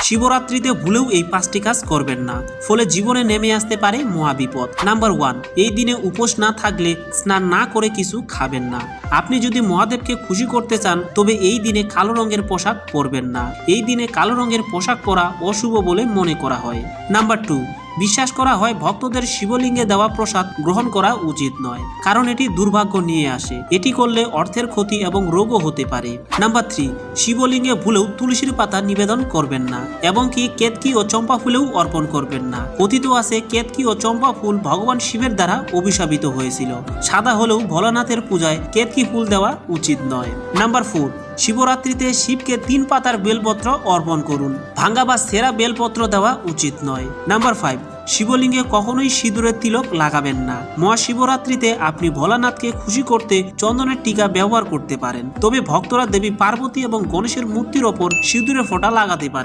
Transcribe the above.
শিবরাত্রিতে ভুলেও এই 5টি কাজ করবেন না, ফলে জীবনে নেমে আসতে পারে মহাবিপদ। নাম্বার 1, এই দিনে উপোস না থাকলে স্নান না করে কিছু খাবেন না। আপনি যদি মহাদেবকে খুশি করতে চান তবে এই দিনে কালো রঙের পোশাক পরবেন না। এই দিনে কালো রঙের পোশাক পরা অশুভ বলে মনে করা হয়। নাম্বার 2, বিশ্বাস করা হয় ভক্তদের শিবলিঙ্গে দেওয়া প্রসাদ গ্রহণ করা উচিত নয়, কারণ এটি দুর্ভাগ্য নিয়ে আসে। এটি করলে অর্থের ক্ষতি এবং রোগও হতে পারে। নাম্বার 3, শিবলিঙ্গে ভুলেও তুলসীর পাতা নিবেদন করবেন না এবং কি কেতকী ও চম্পা ফুলেও অর্পণ করবেন না। কথিত আছে কেতকী ও চম্পা ফুল ভগবান শিবের দ্বারা অভিশাপিত হয়েছিল। সাদা হলেও ভোলানাথের পূজায় কেতকী ফুল দেওয়া উচিত নয়। নাম্বার 4, শিবরাত্রিতে শিবকে 3 পাতার বেলপত্র অর্পণ করুন। ভাঙ্গা বা সেরা বেলপত্র দেওয়া উচিত নয়। নাম্বার 5, শিবলিঙ্গে কখনোই সিঁদুরের তিলক লাগাবেন না। মহাশিবরাত্রিতে আপনি ভোলানাথকে খুশি করতে চন্দনের টিকা ব্যবহার করতে পারেন, তবে ভক্তরা দেবী পার্বতী এবং গণেশের মূর্তির ওপর সিঁদুরের ফোঁটা লাগাতে পারেন।